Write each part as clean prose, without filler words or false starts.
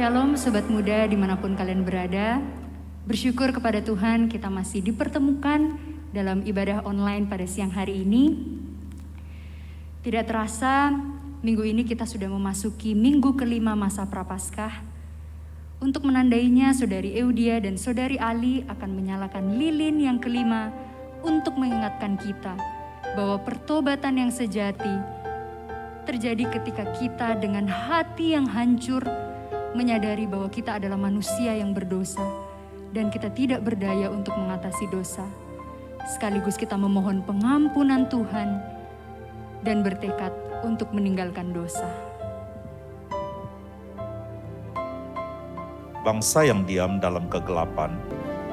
Shalom Sobat Muda dimanapun kalian berada. Bersyukur kepada Tuhan kita masih dipertemukan dalam ibadah online pada siang hari ini. Tidak terasa minggu ini kita sudah memasuki minggu kelima masa Prapaskah. Untuk menandainya Saudari Eudia dan Saudari Ali akan menyalakan lilin yang kelima untuk mengingatkan kita bahwa pertobatan yang sejati terjadi ketika kita dengan hati yang hancur menyadari bahwa kita adalah manusia yang berdosa dan kita tidak berdaya untuk mengatasi dosa. Sekaligus kita memohon pengampunan Tuhan dan bertekad untuk meninggalkan dosa. Bangsa yang diam dalam kegelapan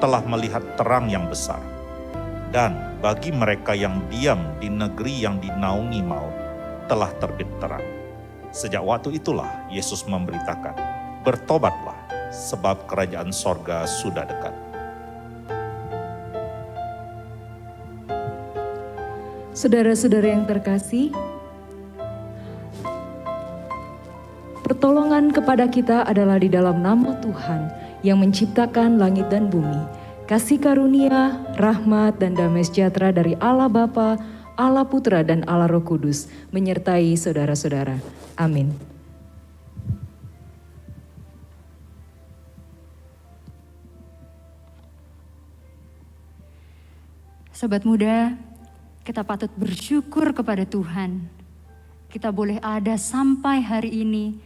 telah melihat terang yang besar. Dan bagi mereka yang diam di negeri yang dinaungi maut, telah terbit terang. Sejak waktu itulah Yesus memberitakan, bertobatlah sebab kerajaan sorga sudah dekat. Saudara-saudara yang terkasih, pertolongan kepada kita adalah di dalam nama Tuhan yang menciptakan langit dan bumi. Kasih karunia, rahmat, dan damai sejahtera dari Allah Bapa, Allah Putra, dan Allah Roh Kudus menyertai saudara-saudara. Amin. Sobat muda, kita patut bersyukur kepada Tuhan. Kita boleh ada sampai hari ini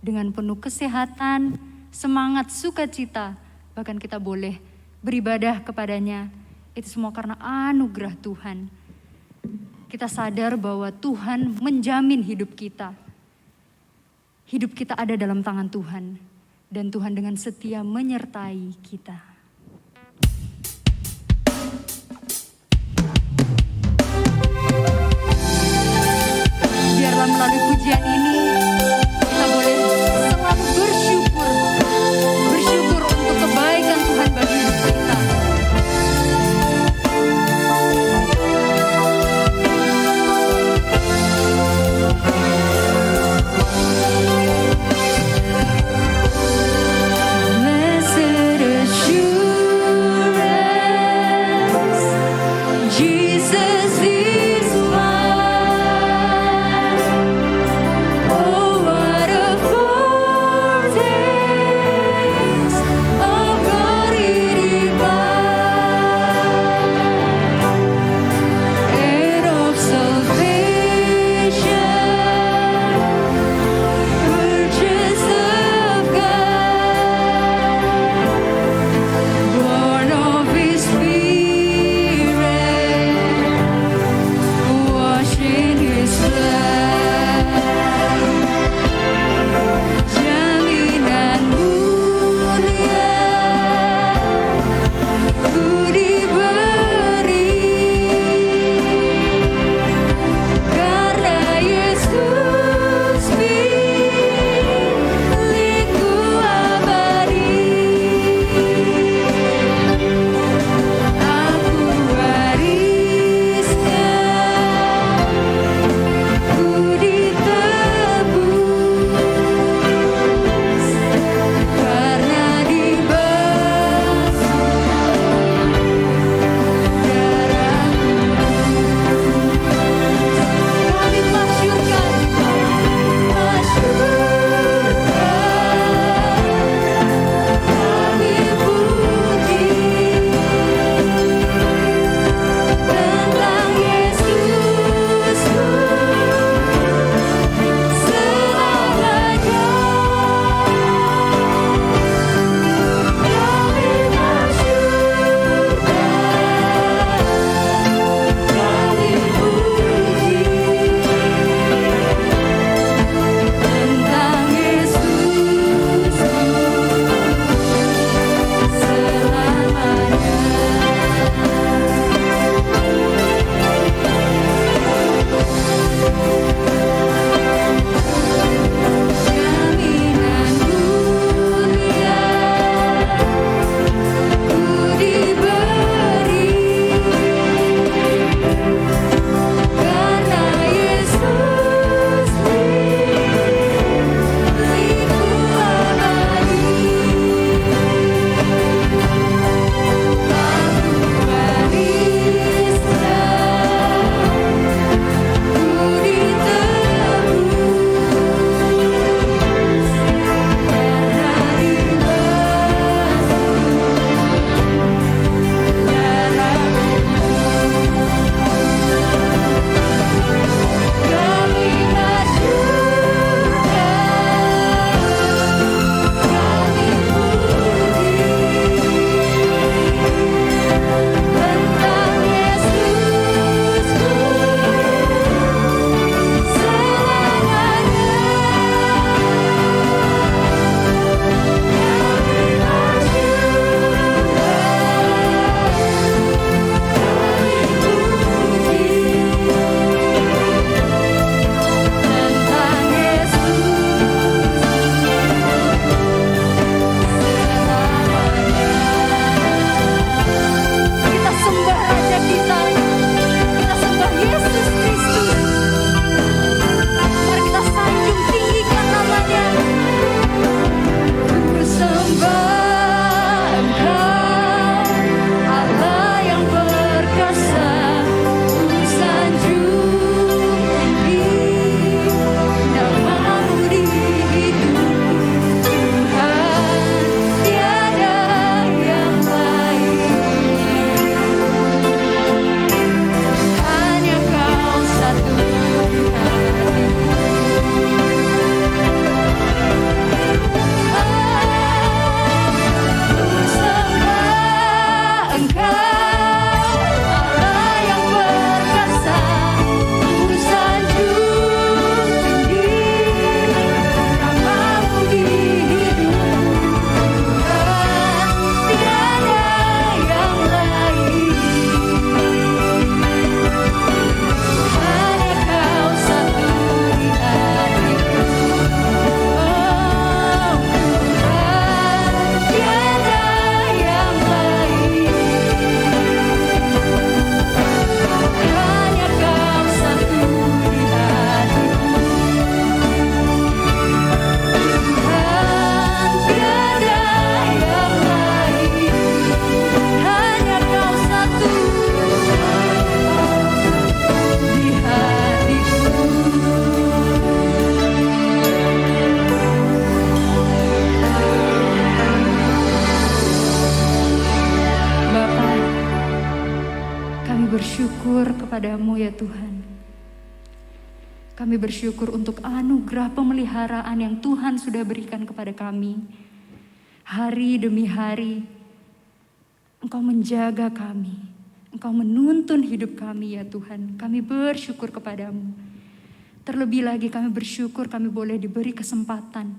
dengan penuh kesehatan, semangat, sukacita. Bahkan kita boleh beribadah kepadanya. Itu semua karena anugerah Tuhan. Kita sadar bahwa Tuhan menjamin hidup kita. Hidup kita ada dalam tangan Tuhan. Dan Tuhan dengan setia menyertai kita. Biarlah melalui pujian ini kita boleh selalu bersyukur untuk kebaikan Tuhan bagi hidup kita. Blessed assurance, Jesus is mine. Oh, bersyukur kepadamu ya Tuhan. Kami bersyukur untuk anugerah pemeliharaan yang Tuhan sudah berikan kepada kami. Hari demi hari, Engkau menjaga kami. Engkau menuntun hidup kami ya Tuhan. Kami bersyukur kepadamu. Terlebih lagi kami bersyukur kami boleh diberi kesempatan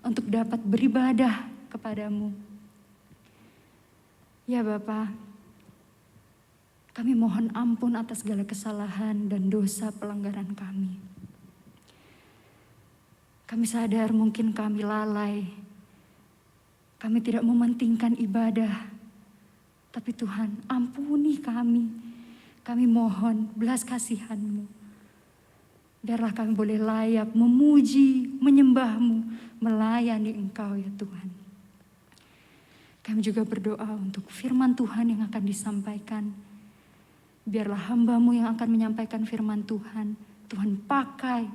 untuk dapat beribadah kepadamu. Ya Bapa, kami mohon ampun atas segala kesalahan dan dosa pelanggaran kami. Kami sadar mungkin kami lalai. Kami tidak mementingkan ibadah. Tapi Tuhan, ampuni kami. Kami mohon belas kasihan-Mu. Biarlah kami boleh layak memuji, menyembah-Mu, melayani Engkau ya Tuhan. Kami juga berdoa untuk firman Tuhan yang akan disampaikan. Biarlah hamba-Mu yang akan menyampaikan firman Tuhan, Tuhan pakai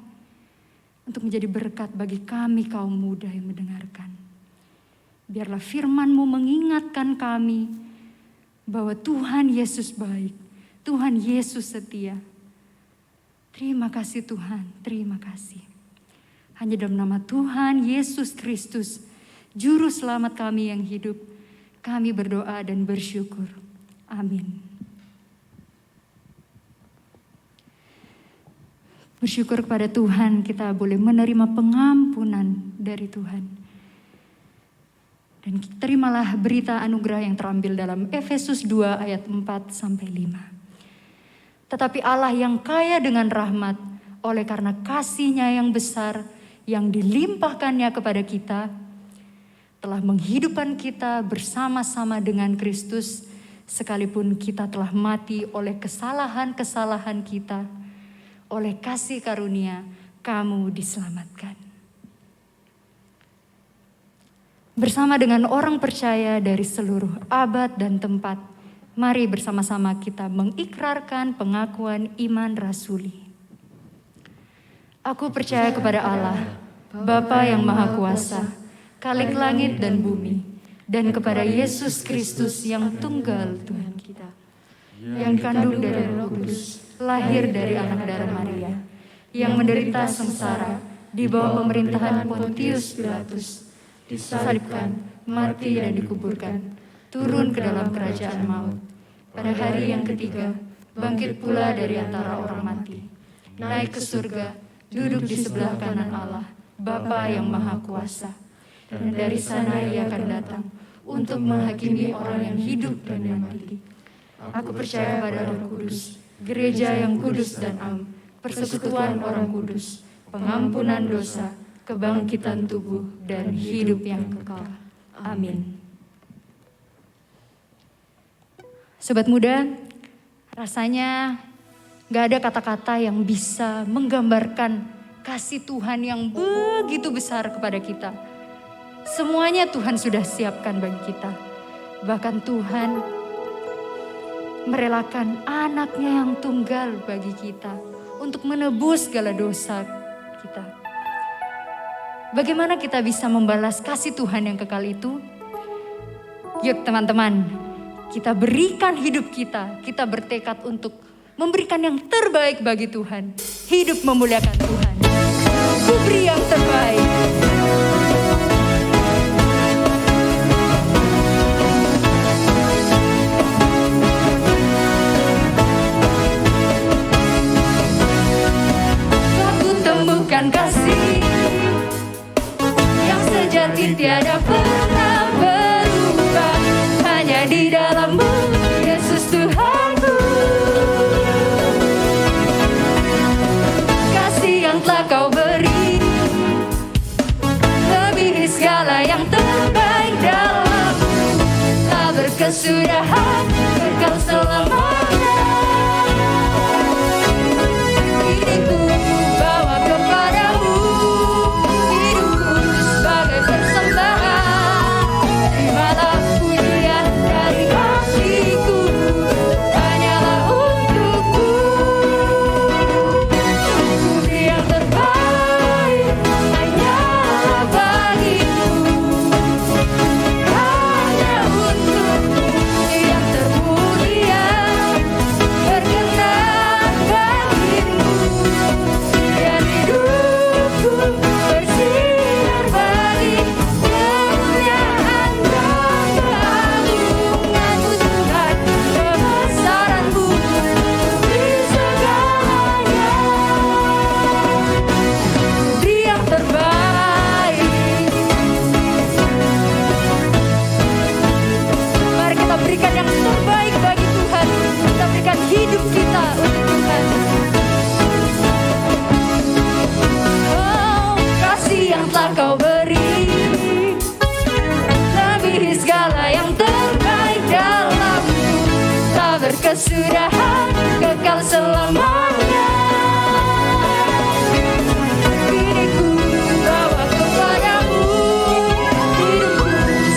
untuk menjadi berkat bagi kami kaum muda yang mendengarkan. Biarlah firman-Mu mengingatkan kami bahwa Tuhan Yesus baik, Tuhan Yesus setia. Terima kasih Tuhan, terima kasih. Hanya dalam nama Tuhan Yesus Kristus, Juru Selamat kami yang hidup, kami berdoa dan bersyukur. Amin. Bersyukur kepada Tuhan kita boleh menerima pengampunan dari Tuhan. Dan terimalah berita anugerah yang terambil dalam Efesus 2 ayat 4-5. Tetapi Allah yang kaya dengan rahmat, oleh karena kasih-Nya yang besar yang dilimpahkannya kepada kita, telah menghidupkan kita bersama-sama dengan Kristus, sekalipun kita telah mati oleh kesalahan-kesalahan kita, oleh kasih karunia kamu diselamatkan. Bersama dengan orang percaya dari seluruh abad dan tempat, mari bersama-sama kita mengikrarkan pengakuan iman rasuli. Aku percaya kepada Allah, Bapa yang Maha Kuasa, Khalik langit dan bumi, dan kepada Yesus Kristus yang tunggal Tuhan kita, yang dikandung dari Roh Kudus, lahir dari anak darah Maria, yang menderita sengsara di bawah pemerintahan Pontius Pilatus, disalibkan, mati dan dikuburkan, turun ke dalam kerajaan maut. Pada hari yang ketiga, bangkit pula dari antara orang mati, naik ke surga, duduk di sebelah kanan Allah, Bapa yang Maha Kuasa. Dan dari sana Ia akan datang untuk menghakimi orang yang hidup dan yang mati. Aku percaya pada Roh Kudus, gereja yang kudus dan am, persekutuan orang kudus, pengampunan dosa, kebangkitan tubuh, dan hidup yang kekal. Amin. Sobat muda, rasanya gak ada kata-kata yang bisa menggambarkan kasih Tuhan yang begitu besar kepada kita. Semuanya Tuhan sudah siapkan bagi kita. Bahkan Tuhan merelakan anaknya yang tunggal bagi kita untuk menebus segala dosa kita. Bagaimana kita bisa membalas kasih Tuhan yang kekal itu? Yuk teman-teman, kita berikan hidup kita bertekad untuk memberikan yang terbaik bagi Tuhan. Hidup memuliakan Tuhan. Ku beri yang terbaik. Aku temukan kasih yang sejati tiada pernah berubah, hanya di dalam-Mu Yesus Tuhanku. Kasih yang telah Kau beri lebih segala yang terbaik dalam-Mu, tak berkesudahan, kekal selamanya. Hidupku bawa kepada-Mu, hidupku sebagai persembahan. Terimalah pujian dari hatiku, hanyalah untukmu. Ku beri yang terbaik, hanyalah bagimu, hanya untukmu yang termulia. sudah kekal selamanya. Diriku bawa kepadamu, hidupku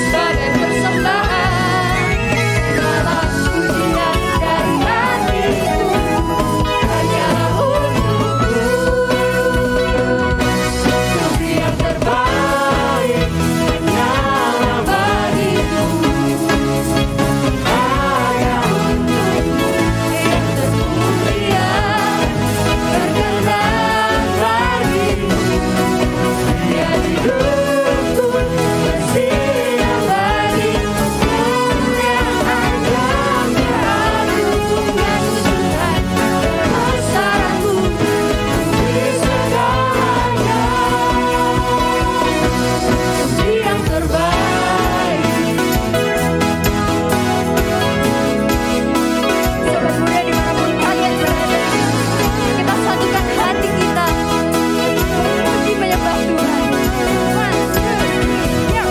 sebagai persembahan, segala pujian dari hatiku hanyalah untukmu. Tuhan yang terbaik hanyalah bagiku, hanya untukmu yang termulia, berkenan bagimu. Biar hidupku bersinar lagi, kemuliaan dan keagungan Tuhan, kebesaranmu di segalanya. Yang terbaik. Sobat muda dimanapun kalian berada, kita satukan hati kita memuji menyembah Tuhan. One, two, three, yo.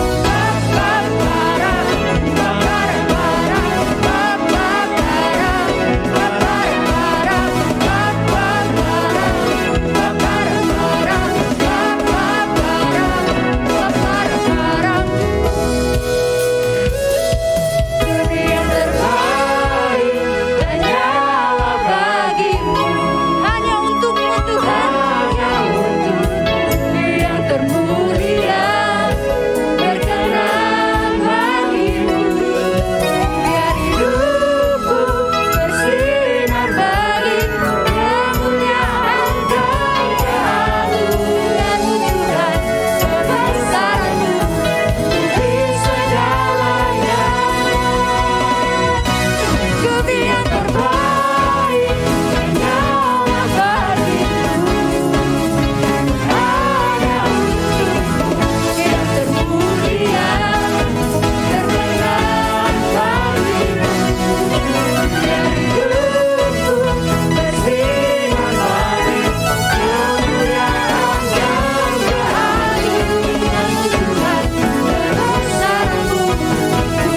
Yang terbaik hanyalah bagimu, hanya untukmu Tuhan, hanya untukmu yang termulia, berkenan bagimu. Biar hidupku bersinar bagi kemuliaan dan keagungan-Mu Tuhan, kebesaran-Mu di segalanya. Tuhan yang terbaik hanyalah bagimu, hanya untukmu yang termulia, berkenan bagimu. Biar hidupku bersinar bagi kemuliaan dan keagungan-Mu Tuhan, kebesaran-Mu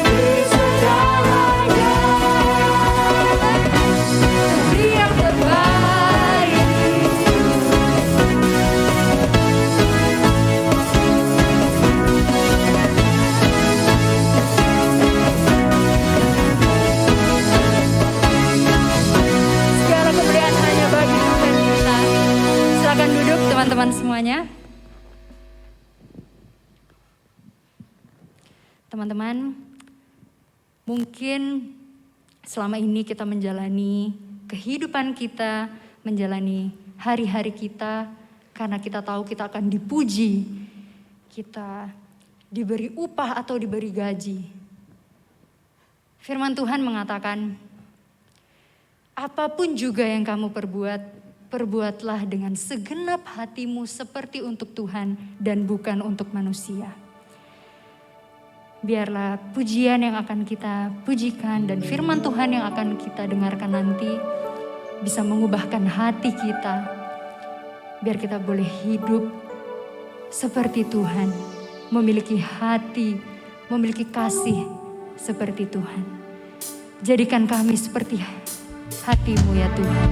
di segalanya. Tuhan yang terbaik. Segala kemuliaan hanya bagi Tuhan kita. Silakan duduk teman-teman semuanya. Teman-teman, mungkin selama ini kita menjalani kehidupan kita, menjalani hari-hari kita, karena kita tahu kita akan dipuji, kita diberi upah atau diberi gaji. Firman Tuhan mengatakan, apapun juga yang kamu perbuat, perbuatlah dengan segenap hatimu seperti untuk Tuhan dan bukan untuk manusia. Biarlah pujian yang akan kita pujikan dan firman Tuhan yang akan kita dengarkan nanti bisa mengubahkan hati kita. Biar kita boleh hidup seperti Tuhan, memiliki hati, memiliki kasih seperti Tuhan. Jadikan kami seperti hati-Mu ya Tuhan.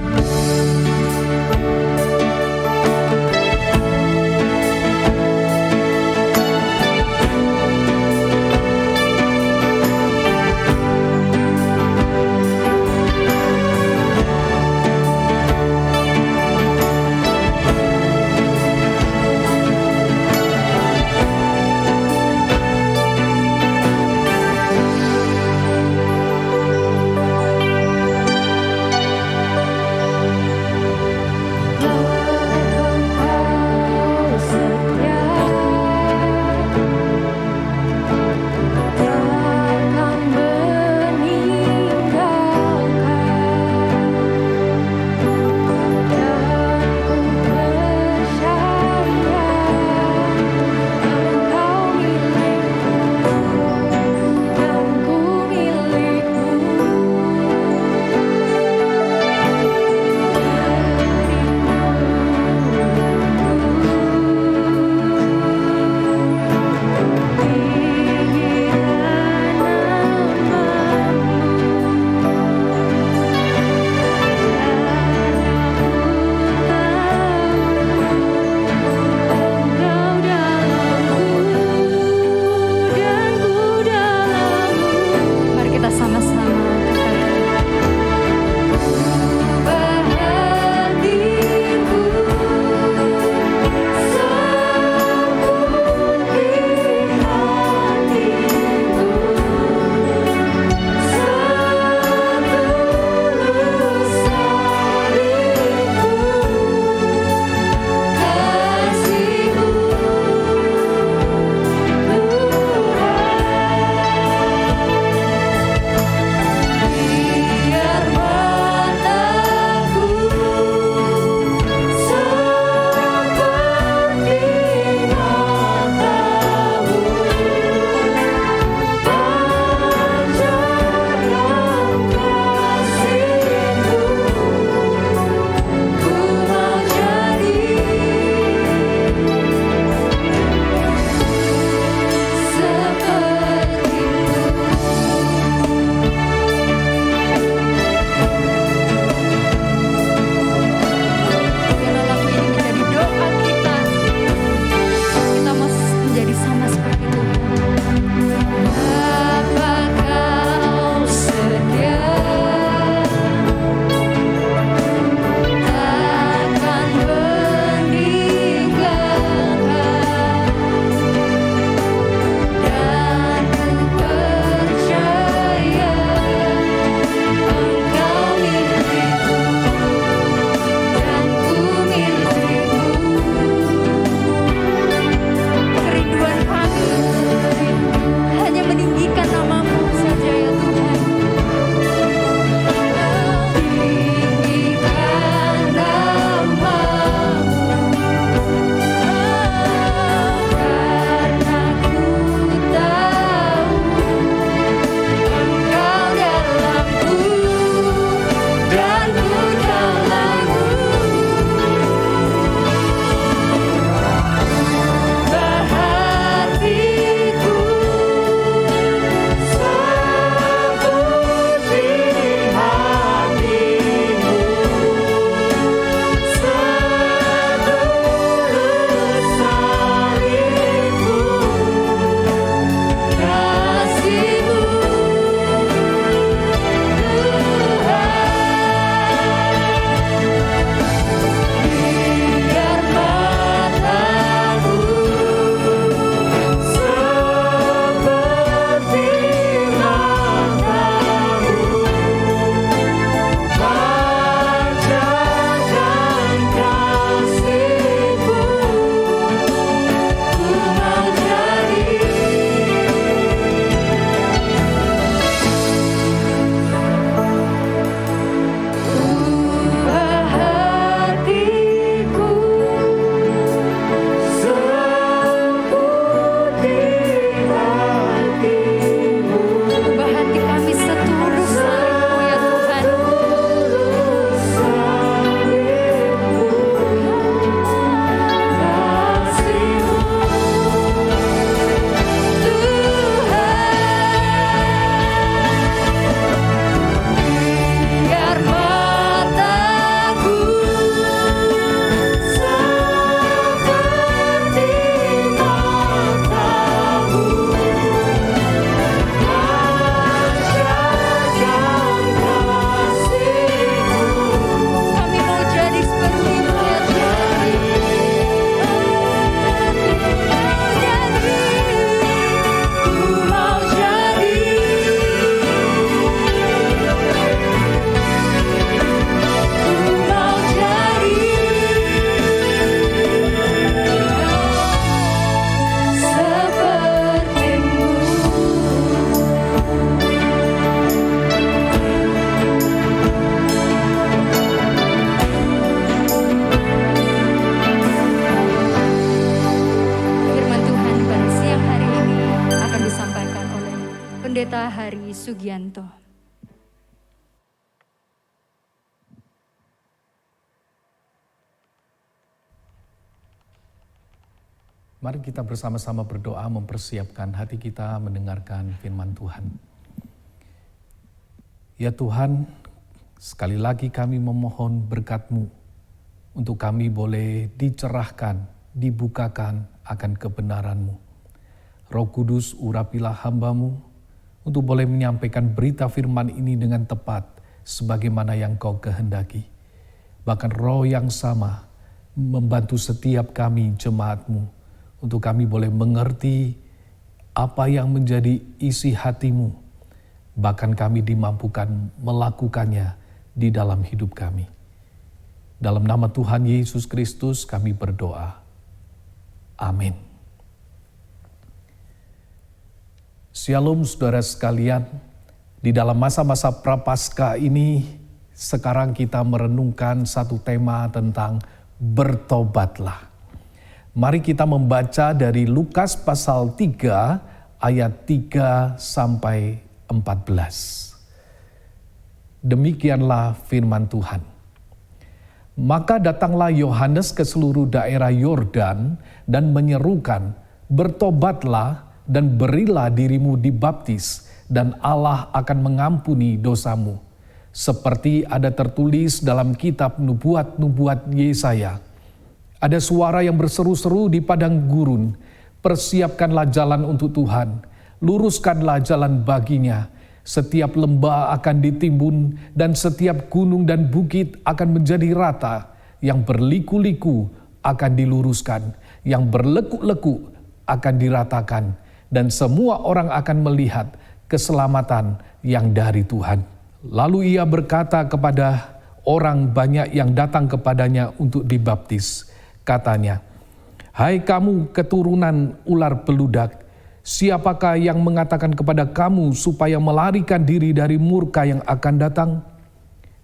Sugianto. Mari kita bersama-sama berdoa mempersiapkan hati kita mendengarkan firman Tuhan. Ya Tuhan, sekali lagi kami memohon berkat-Mu untuk kami boleh dicerahkan, dibukakan akan kebenaran-Mu. Roh Kudus, urapilah hamba-Mu untuk boleh menyampaikan berita firman ini dengan tepat sebagaimana yang Kau kehendaki. Bahkan roh yang sama membantu setiap kami jemaat-Mu untuk kami boleh mengerti apa yang menjadi isi hati-Mu. Bahkan kami dimampukan melakukannya di dalam hidup kami. Dalam nama Tuhan Yesus Kristus kami berdoa. Amin. Shalom saudara sekalian. Di dalam masa-masa Prapaskah ini, sekarang kita merenungkan satu tema tentang bertobatlah. Mari kita membaca dari Lukas pasal 3 ayat 3 sampai 14. Demikianlah firman Tuhan. Maka datanglah Yohanes ke seluruh daerah Yordan dan menyerukan, bertobatlah dan berilah dirimu dibaptis dan Allah akan mengampuni dosamu. Seperti ada tertulis dalam kitab nubuat-nubuat Yesaya. Ada suara yang berseru-seru di padang gurun, persiapkanlah jalan untuk Tuhan, luruskanlah jalan baginya. Setiap lembah akan ditimbun dan setiap gunung dan bukit akan menjadi rata. Yang berliku-liku akan diluruskan, yang berlekuk-lekuk akan diratakan. Dan semua orang akan melihat keselamatan yang dari Tuhan. Lalu ia berkata kepada orang banyak yang datang kepadanya untuk dibaptis. Katanya, hai kamu keturunan ular beludak, siapakah yang mengatakan kepada kamu supaya melarikan diri dari murka yang akan datang?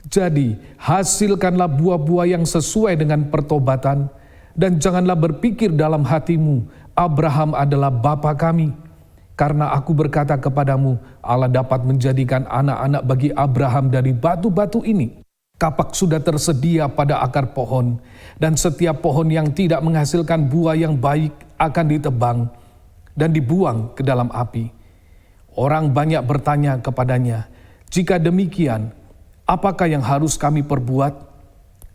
Jadi, hasilkanlah buah-buah yang sesuai dengan pertobatan, dan janganlah berpikir dalam hatimu, Abraham adalah bapa kami. Karena aku berkata kepadamu, Allah dapat menjadikan anak-anak bagi Abraham dari batu-batu ini. Kapak sudah tersedia pada akar pohon, dan setiap pohon yang tidak menghasilkan buah yang baik akan ditebang dan dibuang ke dalam api. Orang banyak bertanya kepadanya, jika demikian, apakah yang harus kami perbuat?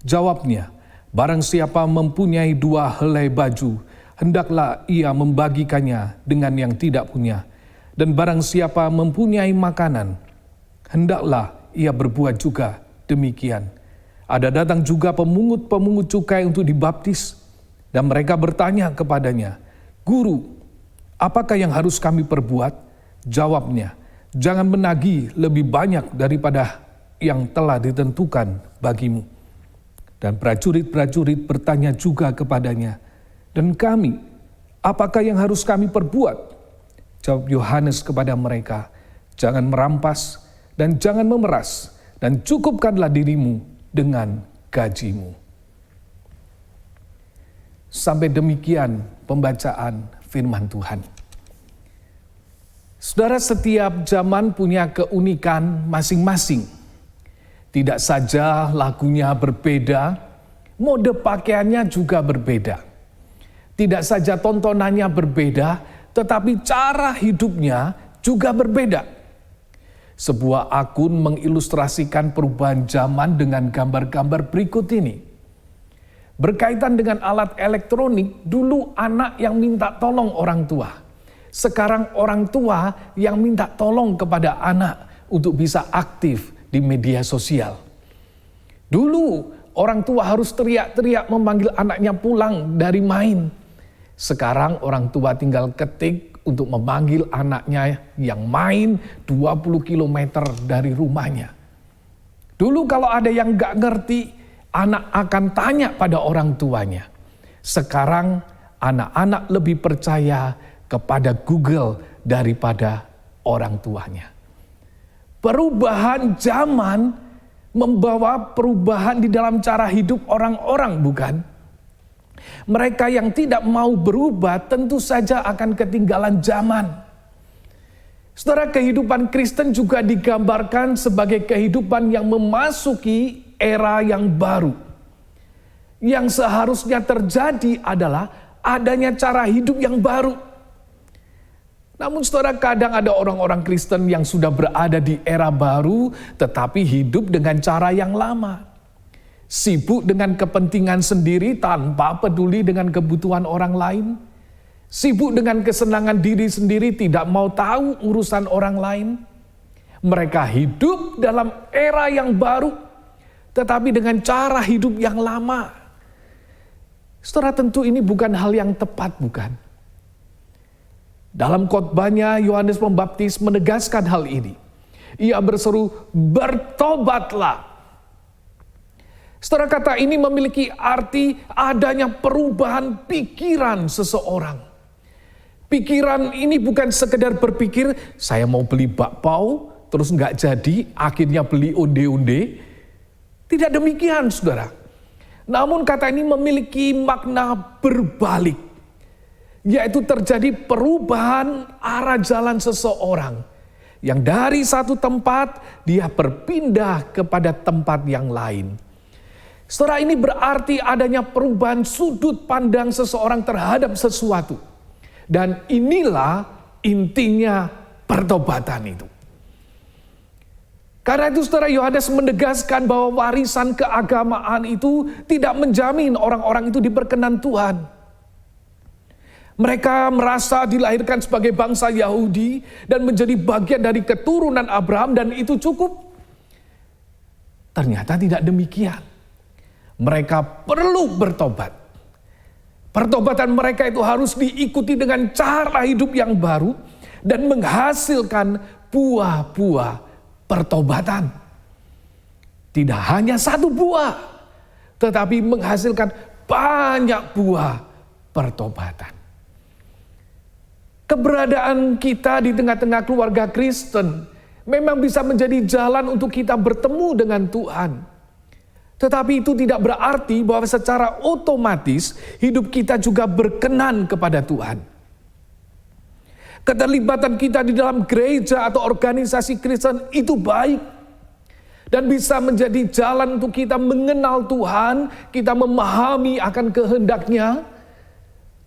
Jawabnya, barang siapa mempunyai 2 helai baju, hendaklah ia membagikannya dengan yang tidak punya. Dan barang siapa mempunyai makanan, hendaklah ia berbuat juga demikian. Ada datang juga pemungut-pemungut cukai untuk dibaptis, dan mereka bertanya kepadanya, Guru, apakah yang harus kami perbuat? Jawabnya, jangan menagih lebih banyak daripada yang telah ditentukan bagimu. Dan prajurit-prajurit bertanya juga kepadanya, dan kami, apakah yang harus kami perbuat? Jawab Yohanes kepada mereka, jangan merampas dan jangan memeras, dan cukupkanlah dirimu dengan gajimu. Sampai demikian pembacaan firman Tuhan. Saudara, setiap zaman punya keunikan masing-masing. Tidak saja lagunya berbeda, mode pakaiannya juga berbeda. Tidak saja tontonannya berbeda, tetapi cara hidupnya juga berbeda. Sebuah akun mengilustrasikan perubahan zaman dengan gambar-gambar berikut ini. Berkaitan dengan alat elektronik, dulu anak yang minta tolong orang tua. Sekarang orang tua yang minta tolong kepada anak untuk bisa aktif di media sosial. Dulu orang tua harus teriak-teriak memanggil anaknya pulang dari main. Sekarang orang tua tinggal ketik untuk memanggil anaknya yang main 20 km dari rumahnya. Dulu kalau ada yang gak ngerti, anak akan tanya pada orang tuanya. Sekarang anak-anak lebih percaya kepada Google daripada orang tuanya. Perubahan zaman membawa perubahan di dalam cara hidup orang-orang, bukan? Mereka yang tidak mau berubah tentu saja akan ketinggalan zaman. Saudara, kehidupan Kristen juga digambarkan sebagai kehidupan yang memasuki era yang baru. Yang seharusnya terjadi adalah adanya cara hidup yang baru. Namun saudara, kadang ada orang-orang Kristen yang sudah berada di era baru tetapi hidup dengan cara yang lama. Sibuk dengan kepentingan sendiri tanpa peduli dengan kebutuhan orang lain. Sibuk dengan kesenangan diri sendiri, tidak mau tahu urusan orang lain. Mereka hidup dalam era yang baru, tetapi dengan cara hidup yang lama. Saudara, tentu ini bukan hal yang tepat, bukan? Dalam khotbahnya, Yohanes Pembaptis menegaskan hal ini. Ia berseru, "Bertobatlah." Saudara, kata ini memiliki arti adanya perubahan pikiran seseorang. Pikiran ini bukan sekedar berpikir, saya mau beli bakpao, terus nggak jadi, akhirnya beli onde-onde. Tidak demikian, saudara. Namun kata ini memiliki makna berbalik, yaitu terjadi perubahan arah jalan seseorang. Yang dari satu tempat, dia berpindah kepada tempat yang lain. Saudara, ini berarti adanya perubahan sudut pandang seseorang terhadap sesuatu. Dan inilah intinya pertobatan itu. Karena itu saudara, Yohanes menegaskan bahwa warisan keagamaan itu tidak menjamin orang-orang itu diperkenan Tuhan. Mereka merasa dilahirkan sebagai bangsa Yahudi dan menjadi bagian dari keturunan Abraham dan itu cukup. Ternyata tidak demikian. Mereka perlu bertobat. Pertobatan mereka itu harus diikuti dengan cara hidup yang baru dan menghasilkan buah-buah pertobatan. Tidak hanya satu buah, tetapi menghasilkan banyak buah pertobatan. Keberadaan kita di tengah-tengah keluarga Kristen memang bisa menjadi jalan untuk kita bertemu dengan Tuhan. Tetapi itu tidak berarti bahwa secara otomatis hidup kita juga berkenan kepada Tuhan. Keterlibatan kita di dalam gereja atau organisasi Kristen itu baik. Dan bisa menjadi jalan untuk kita mengenal Tuhan, kita memahami akan kehendaknya.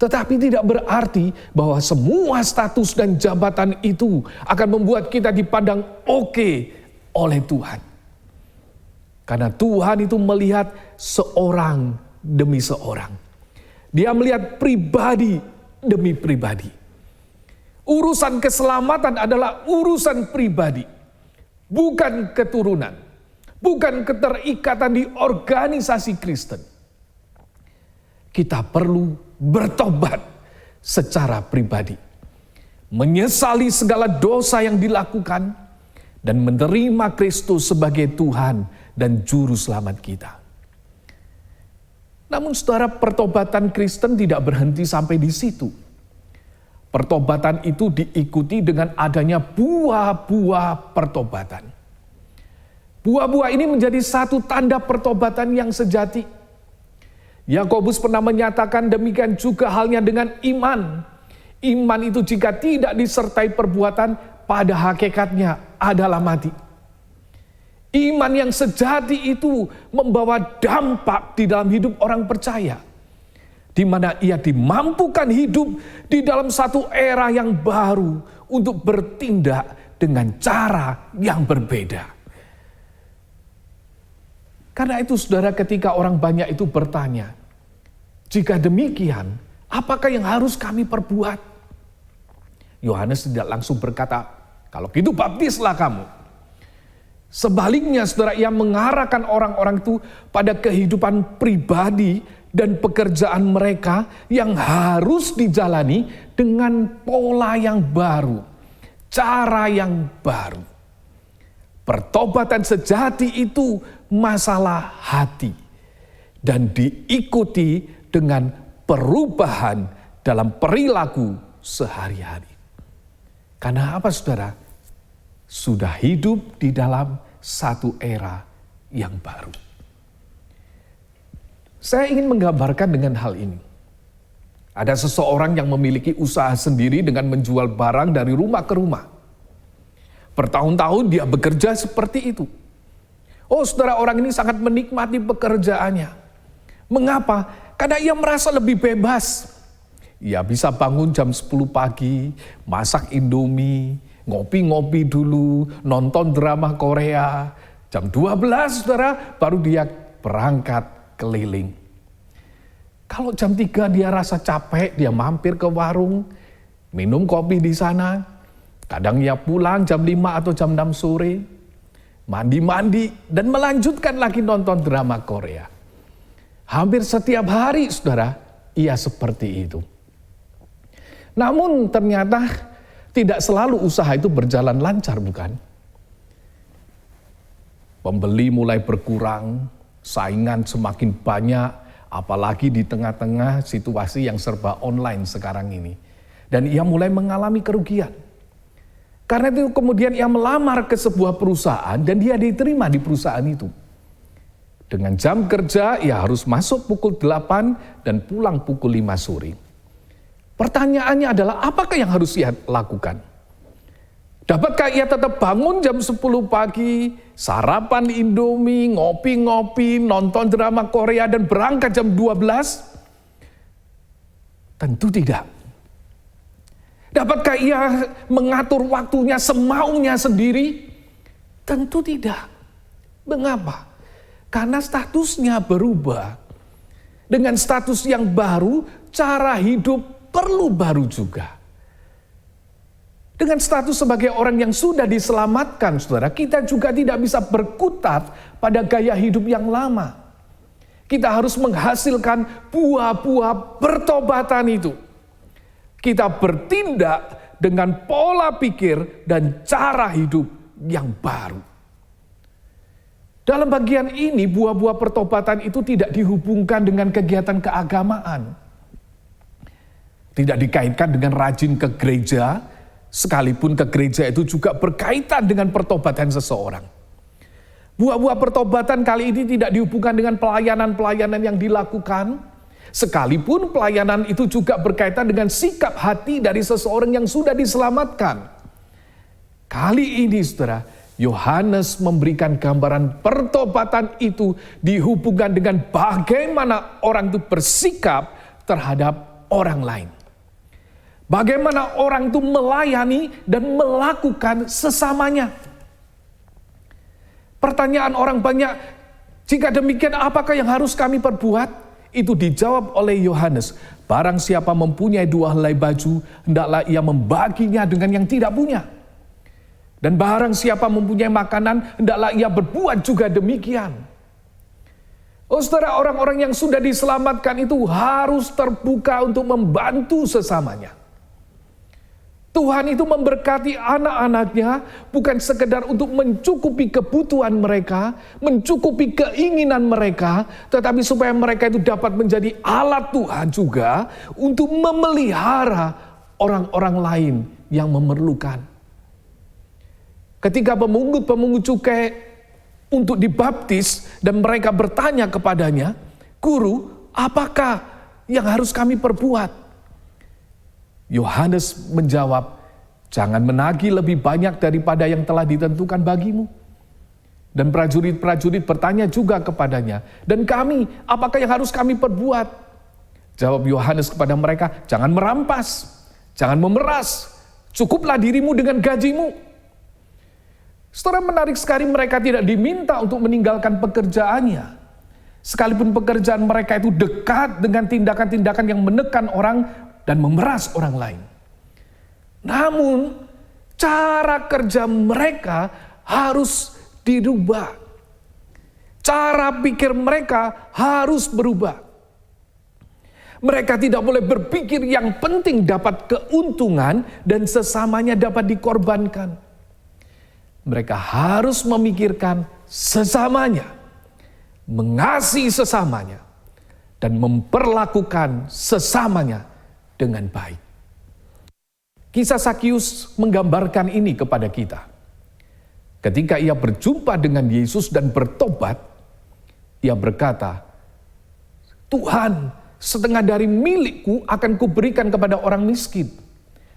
Tetapi tidak berarti bahwa semua status dan jabatan itu akan membuat kita dipandang oke oleh Tuhan. Karena Tuhan itu melihat seorang demi seorang. Dia melihat pribadi demi pribadi. Urusan keselamatan adalah urusan pribadi. Bukan keturunan. Bukan keterikatan di organisasi Kristen. Kita perlu bertobat secara pribadi. Menyesali segala dosa yang dilakukan. Dan menerima Kristus sebagai Tuhan dan Juru Selamat kita. Namun saudara, pertobatan Kristen tidak berhenti sampai di situ. Pertobatan itu diikuti dengan adanya buah-buah pertobatan. Buah-buah ini menjadi satu tanda pertobatan yang sejati. Yakobus pernah menyatakan demikian juga halnya dengan iman. Iman itu jika tidak disertai perbuatan, pada hakikatnya adalah mati. Iman yang sejati itu membawa dampak di dalam hidup orang percaya. Di mana ia dimampukan hidup di dalam satu era yang baru untuk bertindak dengan cara yang berbeda. Karena itu saudara, ketika orang banyak itu bertanya, jika demikian, apakah yang harus kami perbuat? Yohanes tidak langsung berkata, kalau gitu baptislah kamu. Sebaliknya saudara, ia mengarahkan orang-orang itu pada kehidupan pribadi dan pekerjaan mereka yang harus dijalani dengan pola yang baru, cara yang baru. Pertobatan sejati itu masalah hati dan diikuti dengan perubahan dalam perilaku sehari-hari. Karena apa saudara? Sudah hidup di dalam satu era yang baru. Saya ingin menggambarkan dengan hal ini. Ada seseorang yang memiliki usaha sendiri dengan menjual barang dari rumah ke rumah. Bertahun-tahun dia bekerja seperti itu. Oh saudara, orang ini sangat menikmati pekerjaannya. Mengapa? Karena ia merasa lebih bebas. Ia bisa bangun jam 10 pagi, masak Indomie, ngopi-ngopi dulu, nonton drama Korea. Jam 12 saudara, baru dia berangkat keliling. Kalau jam 3 dia rasa capek, dia mampir ke warung, minum kopi di sana. Kadang ia pulang jam 5 atau jam 6 sore, mandi-mandi, dan melanjutkan lagi nonton drama Korea. Hampir setiap hari, saudara, ia seperti itu. Namun ternyata tidak selalu usaha itu berjalan lancar, bukan? Pembeli mulai berkurang, saingan semakin banyak, apalagi di tengah-tengah situasi yang serba online sekarang ini. Dan ia mulai mengalami kerugian. Karena itu kemudian ia melamar ke sebuah perusahaan dan dia diterima di perusahaan itu. Dengan jam kerja ia harus masuk pukul 8 dan pulang pukul 5 sore. Pertanyaannya adalah apakah yang harus ia lakukan? Dapatkah ia tetap bangun jam 10 pagi, sarapan Indomie, ngopi-ngopi, nonton drama Korea dan berangkat jam 12? Tentu tidak. Dapatkah ia mengatur waktunya semaunya sendiri? Tentu tidak. Mengapa? Karena statusnya berubah. Dengan status yang baru, cara hidup perlu baru juga. Dengan status sebagai orang yang sudah diselamatkan, saudara, kita juga tidak bisa berkutat pada gaya hidup yang lama. Kita harus menghasilkan buah-buah pertobatan itu. Kita bertindak dengan pola pikir dan cara hidup yang baru. Dalam bagian ini, buah-buah pertobatan itu tidak dihubungkan dengan kegiatan keagamaan. Tidak dikaitkan dengan rajin ke gereja, sekalipun ke gereja itu juga berkaitan dengan pertobatan seseorang. Buah-buah pertobatan kali ini tidak dihubungkan dengan pelayanan-pelayanan yang dilakukan, sekalipun pelayanan itu juga berkaitan dengan sikap hati dari seseorang yang sudah diselamatkan. Kali ini, saudara, Yohanes memberikan gambaran pertobatan itu dihubungkan dengan bagaimana orang itu bersikap terhadap orang lain. Bagaimana orang itu melayani dan melakukan sesamanya. Pertanyaan orang banyak, jika demikian apakah yang harus kami perbuat? Itu dijawab oleh Yohanes. Barang siapa mempunyai 2 helai baju, hendaklah ia membaginya dengan yang tidak punya. Dan barang siapa mempunyai makanan, hendaklah ia berbuat juga demikian. Oh saudara, orang-orang yang sudah diselamatkan itu harus terbuka untuk membantu sesamanya. Tuhan itu memberkati anak-anaknya bukan sekedar untuk mencukupi kebutuhan mereka, mencukupi keinginan mereka, tetapi supaya mereka itu dapat menjadi alat Tuhan juga untuk memelihara orang-orang lain yang memerlukan. Ketika pemungut cukai untuk dibaptis dan mereka bertanya kepadanya, "Guru, apakah yang harus kami perbuat?" Yohanes menjawab, "Jangan menagih lebih banyak daripada yang telah ditentukan bagimu." Dan prajurit-prajurit bertanya juga kepadanya, "Dan kami, apakah yang harus kami perbuat?" Jawab Yohanes kepada mereka, "Jangan merampas, jangan memeras, cukuplah dirimu dengan gajimu." Saudara, menarik sekali, mereka tidak diminta untuk meninggalkan pekerjaannya. Sekalipun pekerjaan mereka itu dekat dengan tindakan-tindakan yang menekan orang dan memeras orang lain. Namun, cara kerja mereka harus dirubah. Cara pikir mereka harus berubah. Mereka tidak boleh berpikir yang penting dapat keuntungan dan sesamanya dapat dikorbankan. Mereka harus memikirkan sesamanya, mengasihi sesamanya, dan memperlakukan sesamanya dengan baik. Kisah Sakius menggambarkan ini kepada kita. Ketika ia berjumpa dengan Yesus dan bertobat, ia berkata, "Tuhan, setengah dari milikku akan kuberikan kepada orang miskin.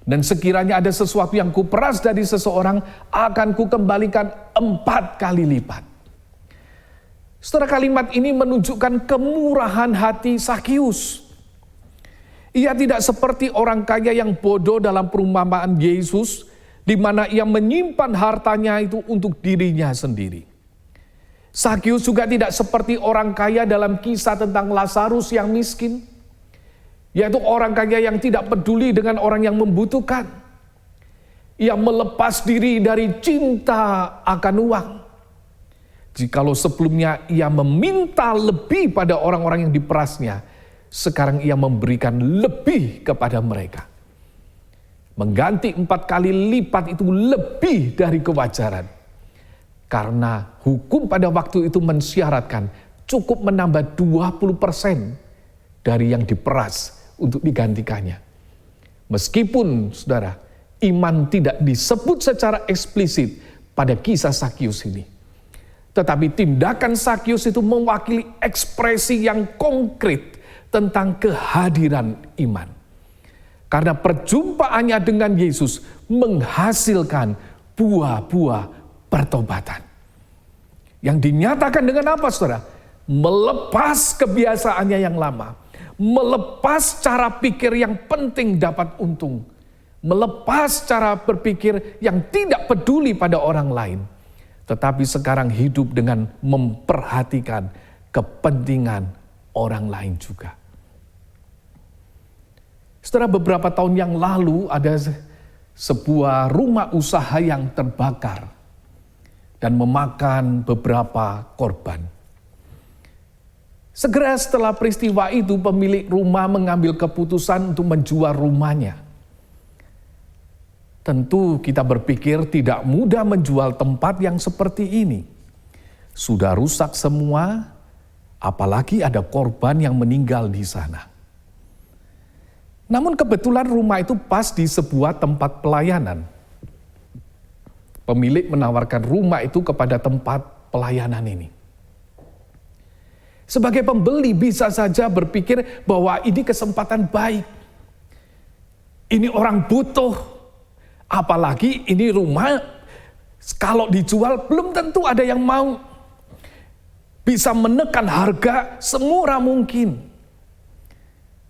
Dan sekiranya ada sesuatu yang kuperas dari seseorang, akan kukembalikan 4 kali lipat. Saudara, kalimat ini menunjukkan kemurahan hati Sakius. Ia tidak seperti orang kaya yang bodoh dalam perumpamaan Yesus, di mana ia menyimpan hartanya itu untuk dirinya sendiri. Sakius juga tidak seperti orang kaya dalam kisah tentang Lazarus yang miskin, yaitu orang kaya yang tidak peduli dengan orang yang membutuhkan. Ia melepas diri dari cinta akan uang. Jikalau sebelumnya ia meminta lebih pada orang-orang yang diperasnya, sekarang ia memberikan lebih kepada mereka. Mengganti 4 kali lipat itu lebih dari kewajaran. Karena hukum pada waktu itu mensyaratkan cukup menambah 20% dari yang diperas untuk digantikannya. Meskipun, saudara, iman tidak disebut secara eksplisit pada kisah Sakius ini. Tetapi tindakan Sakius itu mewakili ekspresi yang konkret tentang kehadiran iman. Karena perjumpaannya dengan Yesus menghasilkan buah-buah pertobatan. Yang dinyatakan dengan apa, saudara? Melepas kebiasaannya yang lama. Melepas cara pikir yang penting dapat untung. Melepas cara berpikir yang tidak peduli pada orang lain. Tetapi sekarang hidup dengan memperhatikan kepentingan orang lain juga. Setelah beberapa tahun yang lalu ada sebuah rumah usaha yang terbakar dan memakan beberapa korban. Segera setelah peristiwa itu, pemilik rumah mengambil keputusan untuk menjual rumahnya. Tentu kita berpikir tidak mudah menjual tempat yang seperti ini. Sudah rusak semua, apalagi ada korban yang meninggal di sana. Namun kebetulan rumah itu pas di sebuah tempat pelayanan. Pemilik menawarkan rumah itu kepada tempat pelayanan ini. Sebagai pembeli bisa saja berpikir bahwa ini kesempatan baik. Ini orang butuh. Apalagi ini rumah kalau dijual belum tentu ada yang mau. Bisa menekan harga semurah mungkin.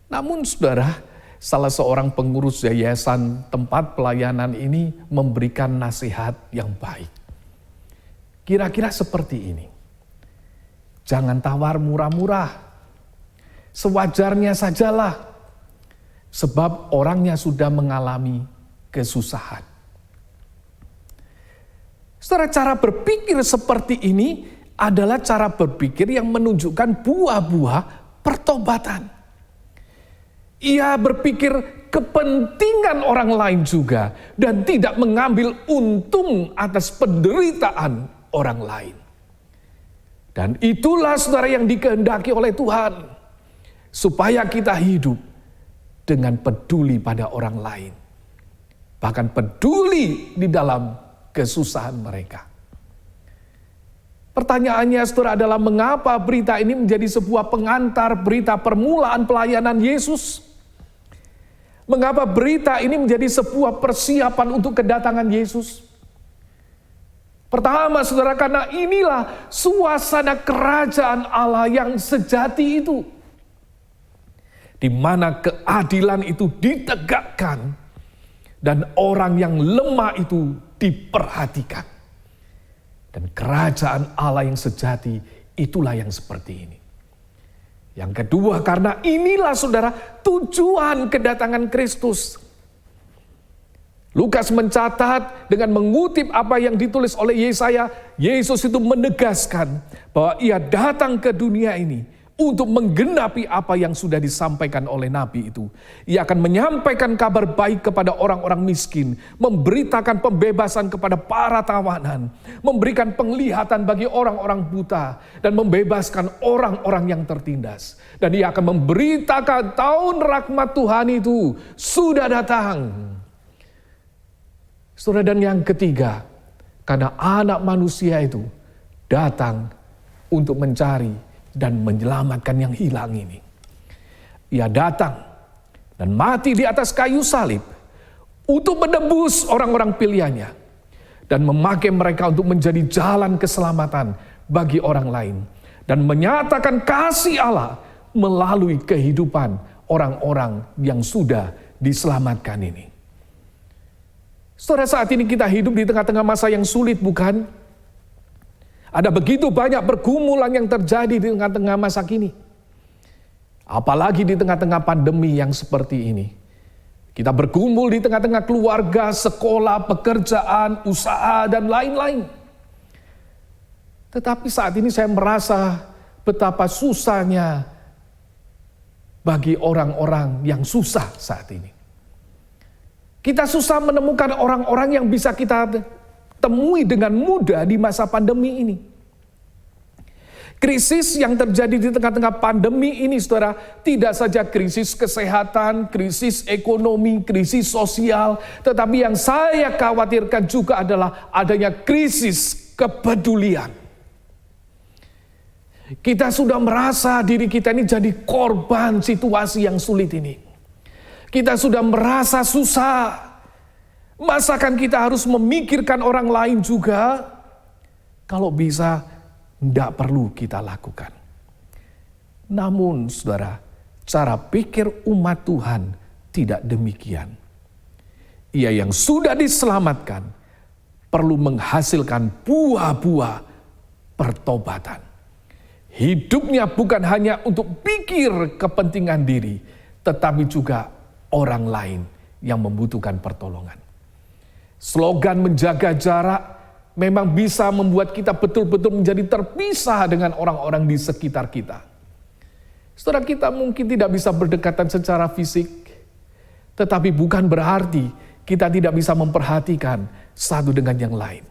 Namun saudara, salah seorang pengurus yayasan tempat pelayanan ini memberikan nasihat yang baik. Kira-kira seperti ini. Jangan tawar murah-murah. Sewajarnya sajalah. Sebab orangnya sudah mengalami kesusahan. Saudara, cara berpikir seperti ini adalah cara berpikir yang menunjukkan buah-buah pertobatan. Ia berpikir kepentingan orang lain juga dan tidak mengambil untung atas penderitaan orang lain. Dan itulah, saudara, yang dikehendaki oleh Tuhan, supaya kita hidup dengan peduli pada orang lain, bahkan peduli di dalam kesusahan mereka. Pertanyaannya, saudara, adalah mengapa berita ini menjadi sebuah pengantar berita permulaan pelayanan Yesus? Mengapa berita ini menjadi sebuah persiapan untuk kedatangan Yesus? Pertama, saudara, karena inilah suasana kerajaan Allah yang sejati itu. Di mana keadilan itu ditegakkan dan orang yang lemah itu diperhatikan. Dan kerajaan Allah yang sejati itulah yang seperti ini. Yang kedua, karena inilah, saudara, tujuan kedatangan Kristus. Lukas mencatat dengan mengutip apa yang ditulis oleh Yesaya, Yesus itu menegaskan bahwa ia datang ke dunia ini untuk menggenapi apa yang sudah disampaikan oleh Nabi itu. Ia akan menyampaikan kabar baik kepada orang-orang miskin, memberitakan pembebasan kepada para tawanan, memberikan penglihatan bagi orang-orang buta, dan membebaskan orang-orang yang tertindas. Dan ia akan memberitakan tahun rahmat Tuhan itu sudah datang. Saudara, dan yang ketiga, karena anak manusia itu datang untuk mencari dan menyelamatkan yang hilang ini. Ia datang dan mati di atas kayu salib untuk menebus orang-orang pilihannya dan memakai mereka untuk menjadi jalan keselamatan bagi orang lain dan menyatakan kasih Allah melalui kehidupan orang-orang yang sudah diselamatkan ini. Saudara, saat ini kita hidup di tengah-tengah masa yang sulit, bukan? Ada begitu banyak pergumulan yang terjadi di tengah-tengah masa kini. Apalagi di tengah-tengah pandemi yang seperti ini. Kita bergumul di tengah-tengah keluarga, sekolah, pekerjaan, usaha, dan lain-lain. Tetapi saat ini saya merasa betapa susahnya bagi orang-orang yang susah saat ini. Kita susah menemukan orang-orang yang bisa kita temui dengan mudah di masa pandemi ini. Krisis yang terjadi di tengah-tengah pandemi ini, saudara, tidak saja krisis kesehatan, krisis ekonomi, krisis sosial, tetapi yang saya khawatirkan juga adalah adanya krisis kepedulian. Kita sudah merasa diri kita ini jadi korban situasi yang sulit ini. Kita sudah merasa susah. Masakan kita harus memikirkan orang lain juga? Kalau bisa, tidak perlu kita lakukan. Namun saudara, cara pikir umat Tuhan tidak demikian. Ia yang sudah diselamatkan perlu menghasilkan buah-buah pertobatan. Hidupnya bukan hanya untuk pikir kepentingan diri, tetapi juga orang lain yang membutuhkan pertolongan. Slogan menjaga jarak memang bisa membuat kita betul-betul menjadi terpisah dengan orang-orang di sekitar kita. Saudara, kita mungkin tidak bisa berdekatan secara fisik, tetapi bukan berarti kita tidak bisa memperhatikan satu dengan yang lain.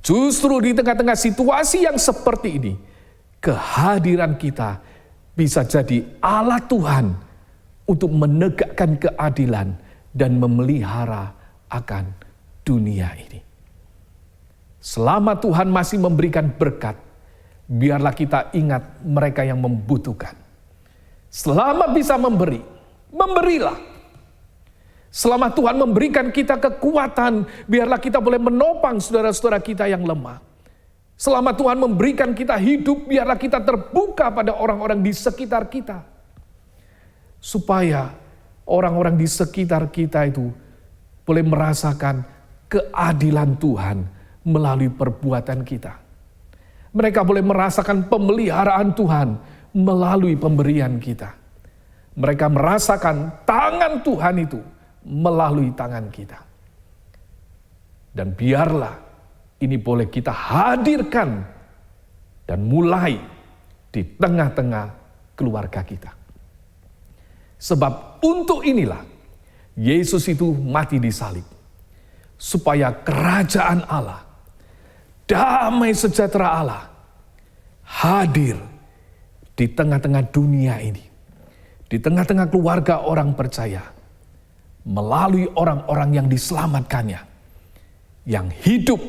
Justru di tengah-tengah situasi yang seperti ini, kehadiran kita bisa jadi alat Tuhan untuk menegakkan keadilan dan memelihara akan dunia ini. Selama Tuhan masih memberikan berkat, biarlah kita ingat mereka yang membutuhkan. Selama bisa memberi, memberilah. Selama Tuhan memberikan kita kekuatan, biarlah kita boleh menopang saudara-saudara kita yang lemah. Selama Tuhan memberikan kita hidup, biarlah kita terbuka pada orang-orang di sekitar kita. Supaya orang-orang di sekitar kita itu boleh merasakan keadilan Tuhan melalui perbuatan kita. Mereka boleh merasakan pemeliharaan Tuhan melalui pemberian kita. Mereka merasakan tangan Tuhan itu melalui tangan kita. Dan biarlah ini boleh kita hadirkan dan mulai di tengah-tengah keluarga kita. Sebab untuk inilah Yesus itu mati di salib. Supaya kerajaan Allah, damai sejahtera Allah hadir di tengah-tengah dunia ini. Di tengah-tengah keluarga orang percaya. Melalui orang-orang yang diselamatkannya. Yang hidup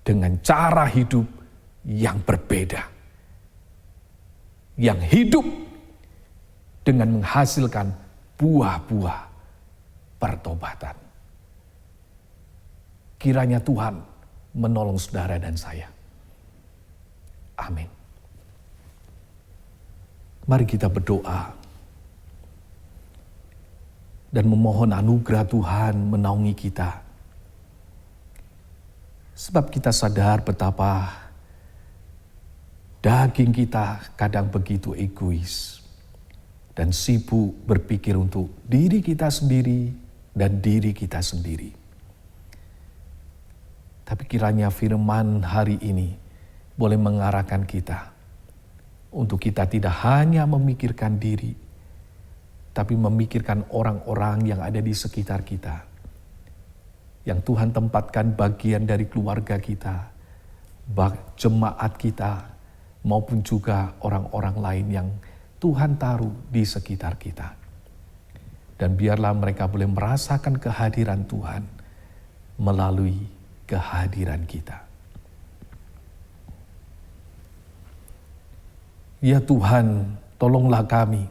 dengan cara hidup yang berbeda. Yang hidup dengan menghasilkan buah-buah pertobatan. Kiranya Tuhan menolong saudara dan saya. Amin. Mari kita berdoa dan memohon anugerah Tuhan menaungi kita. Sebab kita sadar betapa daging kita kadang begitu egois dan sibuk berpikir untuk diri kita sendiri dan diri kita sendiri. Tapi kiranya firman hari ini boleh mengarahkan kita untuk kita tidak hanya memikirkan diri, tapi memikirkan orang-orang yang ada di sekitar kita. Yang Tuhan tempatkan bagian dari keluarga kita, jemaat kita, maupun juga orang-orang lain yang Tuhan taruh di sekitar kita. Dan biarlah mereka boleh merasakan kehadiran Tuhan melalui kehadiran kita. Ya Tuhan, tolonglah kami.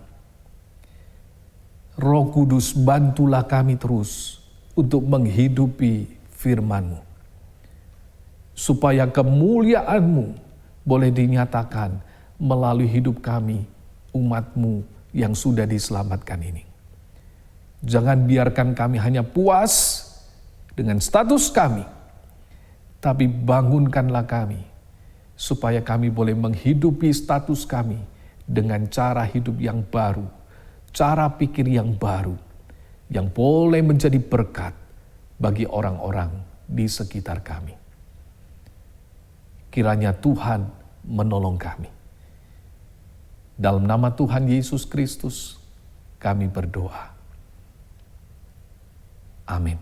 Roh Kudus, bantulah kami terus untuk menghidupi firman-Mu. Supaya kemuliaan-Mu boleh dinyatakan melalui hidup kami, umat-Mu yang sudah diselamatkan ini. Jangan biarkan kami hanya puas dengan status kami, tapi bangunkanlah kami, supaya kami boleh menghidupi status kami dengan cara hidup yang baru, cara pikir yang baru, yang boleh menjadi berkat bagi orang-orang di sekitar kami. Kiranya Tuhan menolong kami. Dalam nama Tuhan Yesus Kristus, kami berdoa. Amin.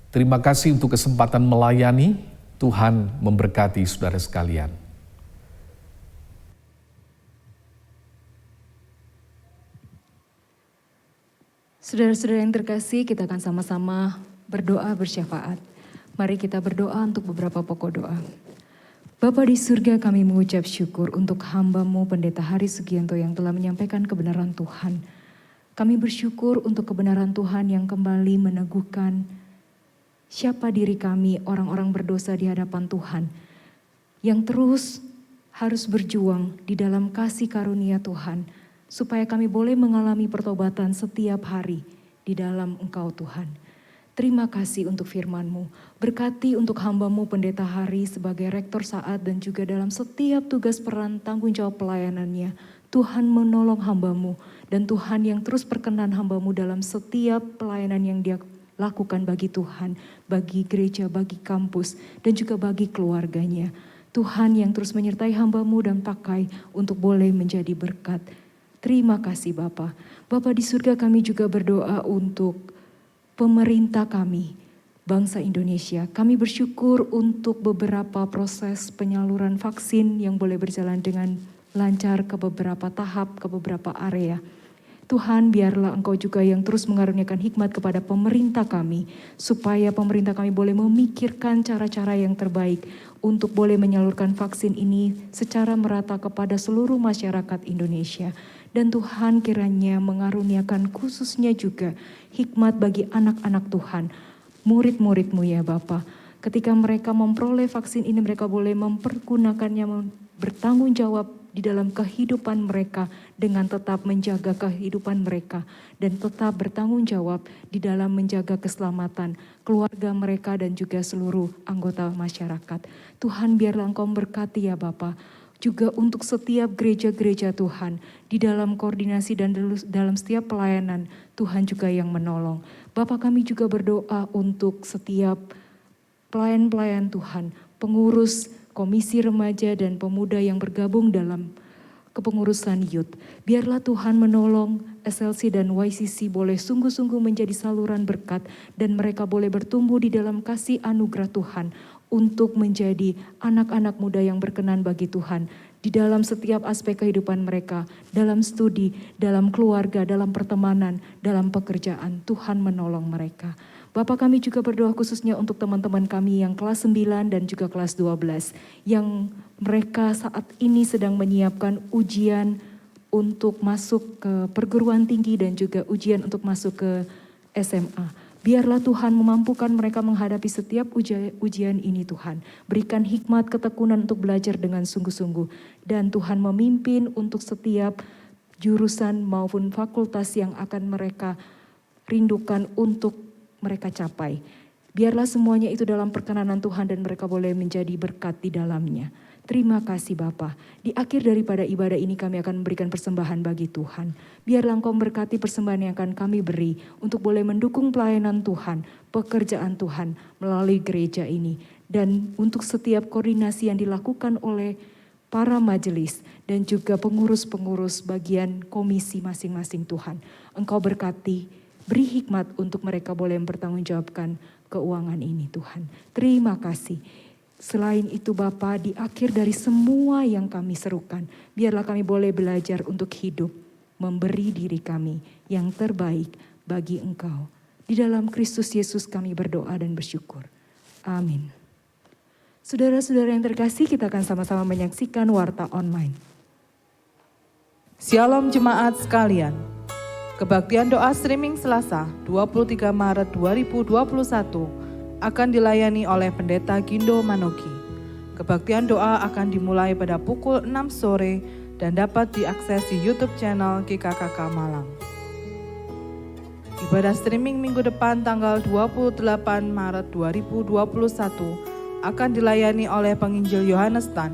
Terima kasih untuk kesempatan melayani. Tuhan memberkati saudara sekalian. Saudara-saudara yang terkasih, kita akan sama-sama berdoa bersyafaat. Mari kita berdoa untuk beberapa pokok doa. Bapa di surga, kami mengucap syukur untuk hamba-Mu Pendeta Hari Sugianto yang telah menyampaikan kebenaran Tuhan. Kami bersyukur untuk kebenaran Tuhan yang kembali meneguhkan siapa diri kami, orang-orang berdosa di hadapan Tuhan, yang terus harus berjuang di dalam kasih karunia Tuhan, supaya kami boleh mengalami pertobatan setiap hari di dalam Engkau Tuhan. Terima kasih untuk firman-Mu. Berkati untuk hamba-Mu Pendeta Hari sebagai rektor saat dan juga dalam setiap tugas peran tanggung jawab pelayanannya. Tuhan menolong hamba-Mu dan Tuhan yang terus perkenan hamba-Mu dalam setiap pelayanan yang Dia lakukan bagi Tuhan, bagi gereja, bagi kampus, dan juga bagi keluarganya. Tuhan yang terus menyertai hamba-Mu dan pakai untuk boleh menjadi berkat. Terima kasih Bapa. Bapa di surga, kami juga berdoa untuk pemerintah kami, bangsa Indonesia. Kami bersyukur untuk beberapa proses penyaluran vaksin yang boleh berjalan dengan lancar ke beberapa tahap, ke beberapa area. Tuhan, biarlah Engkau juga yang terus mengaruniakan hikmat kepada pemerintah kami, supaya pemerintah kami boleh memikirkan cara-cara yang terbaik untuk boleh menyalurkan vaksin ini secara merata kepada seluruh masyarakat Indonesia. Dan Tuhan kiranya mengaruniakan khususnya juga hikmat bagi anak-anak Tuhan, murid-murid-Mu ya Bapa. Ketika mereka memperoleh vaksin ini, mereka boleh mempergunakannya, bertanggung jawab di dalam kehidupan mereka dengan tetap menjaga kehidupan mereka dan tetap bertanggung jawab di dalam menjaga keselamatan keluarga mereka dan juga seluruh anggota masyarakat. Tuhan, biarlah Engkau berkati ya Bapa. Juga untuk setiap gereja-gereja Tuhan, di dalam koordinasi dan dalam setiap pelayanan, Tuhan juga yang menolong. Bapa, kami juga berdoa untuk setiap pelayan-pelayan Tuhan, pengurus komisi remaja dan pemuda yang bergabung dalam kepengurusan youth. Biarlah Tuhan menolong SLC dan YCC boleh sungguh-sungguh menjadi saluran berkat dan mereka boleh bertumbuh di dalam kasih anugerah Tuhan untuk menjadi anak-anak muda yang berkenan bagi Tuhan di dalam setiap aspek kehidupan mereka, dalam studi, dalam keluarga, dalam pertemanan, dalam pekerjaan. Tuhan menolong mereka. Bapak, kami juga berdoa khususnya untuk teman-teman kami yang kelas 9 dan juga kelas 12 yang mereka saat ini sedang menyiapkan ujian untuk masuk ke perguruan tinggi dan juga ujian untuk masuk ke SMA. Biarlah Tuhan memampukan mereka menghadapi setiap ujian ini Tuhan. Berikan hikmat ketekunan untuk belajar dengan sungguh-sungguh. Dan Tuhan memimpin untuk setiap jurusan maupun fakultas yang akan mereka rindukan untuk mereka capai. Biarlah semuanya itu dalam perkenanan Tuhan dan mereka boleh menjadi berkat di dalamnya. Terima kasih Bapa. Di akhir daripada ibadah ini kami akan memberikan persembahan bagi Tuhan. Biarlah Engkau memberkati persembahan yang akan kami beri untuk boleh mendukung pelayanan Tuhan, pekerjaan Tuhan melalui gereja ini. Dan untuk setiap koordinasi yang dilakukan oleh para majelis dan juga pengurus-pengurus bagian komisi masing-masing Tuhan. Engkau berkati, beri hikmat untuk mereka boleh mempertanggungjawabkan keuangan ini Tuhan. Terima kasih. Selain itu Bapa, di akhir dari semua yang kami serukan, biarlah kami boleh belajar untuk hidup, memberi diri kami yang terbaik bagi Engkau. Di dalam Kristus Yesus kami berdoa dan bersyukur. Amin. Saudara-saudara yang terkasih, kita akan sama-sama menyaksikan Warta Online. Shalom jemaat sekalian. Kebaktian doa streaming Selasa 23 Maret 2021 akan dilayani oleh Pendeta Gindo Manoki. Kebaktian doa akan dimulai pada pukul 6 sore dan dapat diakses di YouTube channel GKKK Malang. Ibadah streaming minggu depan tanggal 28 Maret 2021 akan dilayani oleh penginjil Yohanes Tan.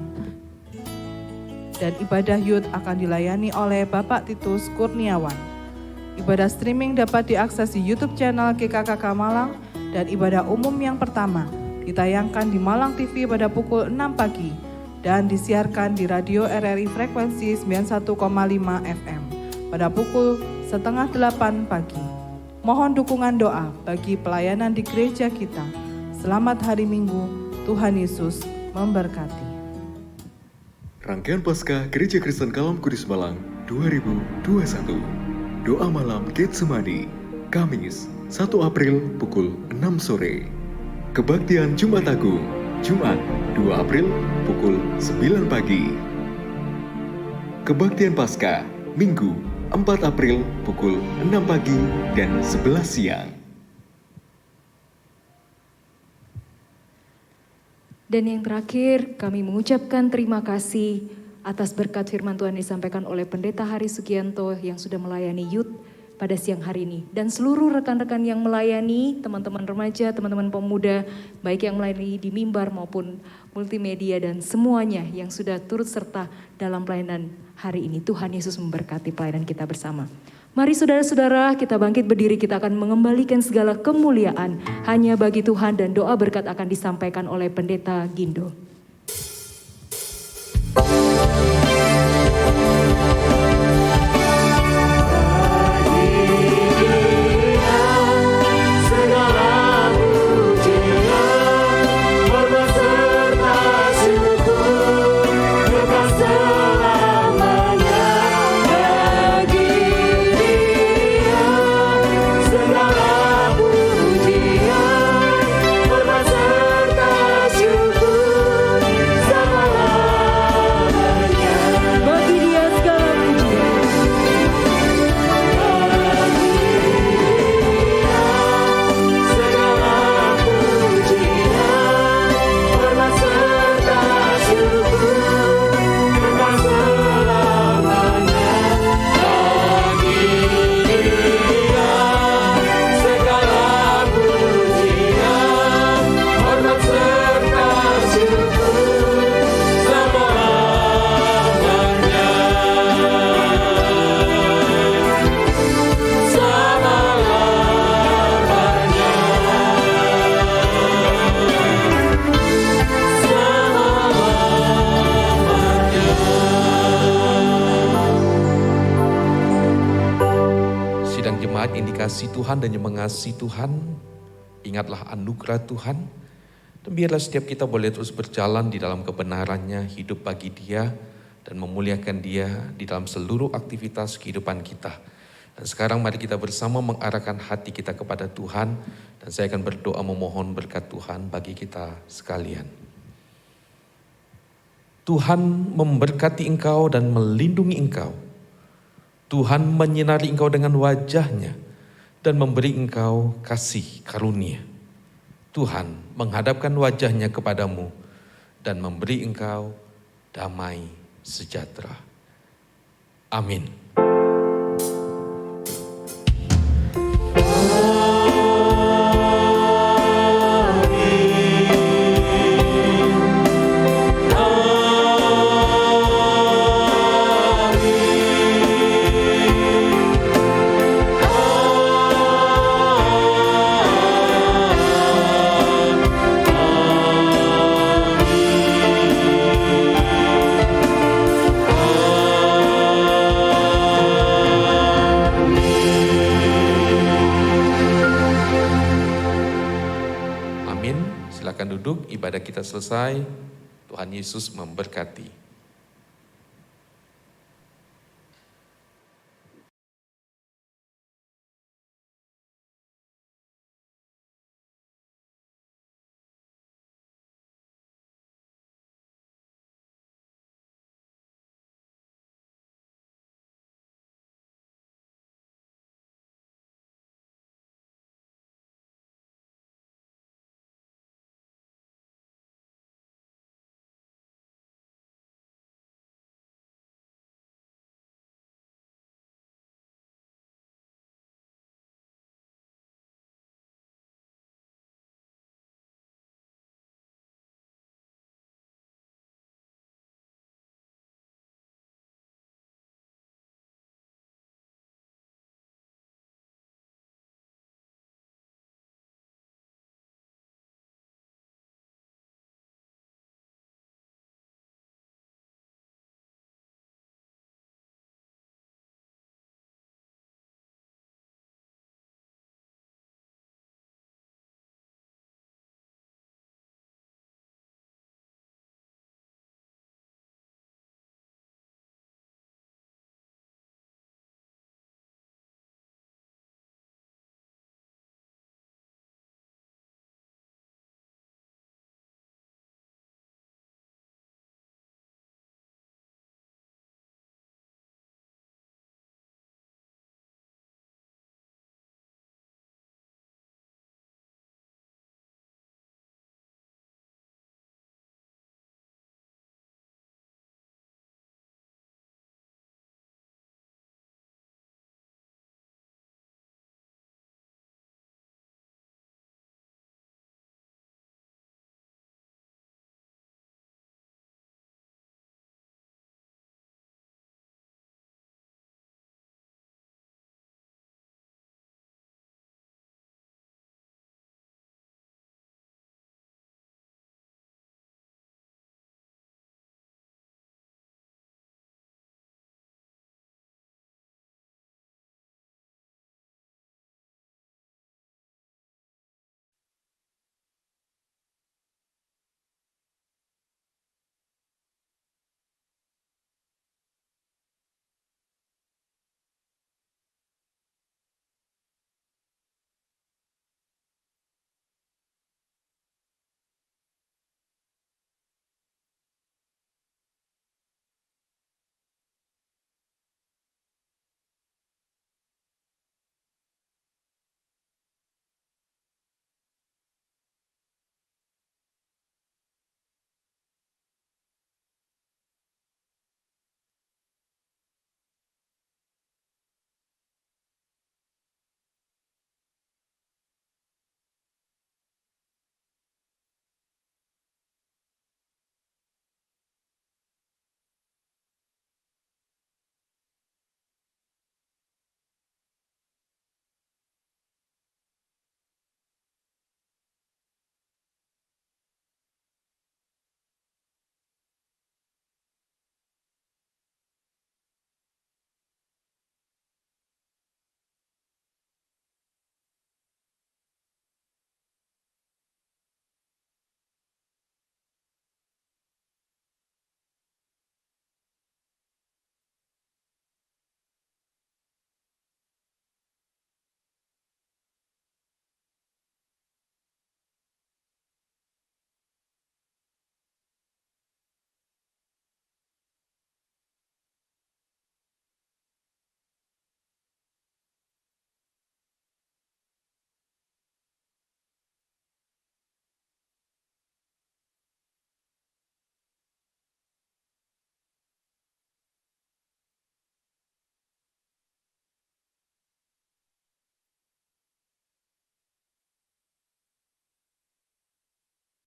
Dan ibadah youth akan dilayani oleh Bapak Titus Kurniawan. Ibadah streaming dapat diakses di YouTube channel GKKK Malang dan ibadah umum yang pertama ditayangkan di Malang TV pada pukul 6 pagi dan disiarkan di radio RRI frekuensi 91,5 FM pada pukul 7:30 pagi. Mohon dukungan doa bagi pelayanan di gereja kita. Selamat hari Minggu, Tuhan Yesus memberkati. Rangkaian Paskah Gereja Kristen Kalam Kudus Malang 2021. Doa malam Getsemani, Kamis 1 April pukul 6 sore. Kebaktian Jumat Agung, Jumat 2 April pukul 9 pagi. Kebaktian Paskah, Minggu 4 April pukul 6 pagi dan 11 siang. Dan yang terakhir, kami mengucapkan terima kasih atas berkat firman Tuhan disampaikan oleh Pendeta Hari Sugianto yang sudah melayani youth pada siang hari ini. Dan seluruh rekan-rekan yang melayani, teman-teman remaja, teman-teman pemuda, baik yang melayani di mimbar maupun multimedia dan semuanya yang sudah turut serta dalam pelayanan hari ini. Tuhan Yesus memberkati pelayanan kita bersama. Mari saudara-saudara, kita bangkit berdiri, kita akan mengembalikan segala kemuliaan hanya bagi Tuhan dan doa berkat akan disampaikan oleh Pendeta Gindo. Indikasi Tuhan dan yang mengasihi Tuhan, ingatlah anugerah Tuhan, dan biarlah setiap kita boleh terus berjalan di dalam kebenarannya, hidup bagi Dia, dan memuliakan Dia di dalam seluruh aktivitas kehidupan kita. Dan sekarang mari kita bersama mengarahkan hati kita kepada Tuhan, dan saya akan berdoa memohon berkat Tuhan bagi kita sekalian. Tuhan memberkati engkau dan melindungi engkau. Tuhan menyinari engkau dengan wajah-Nya dan memberi engkau kasih karunia. Tuhan menghadapkan wajah-Nya kepadamu dan memberi engkau damai sejahtera. Amin. Silakan duduk, ibadah kita selesai. Tuhan Yesus memberkati.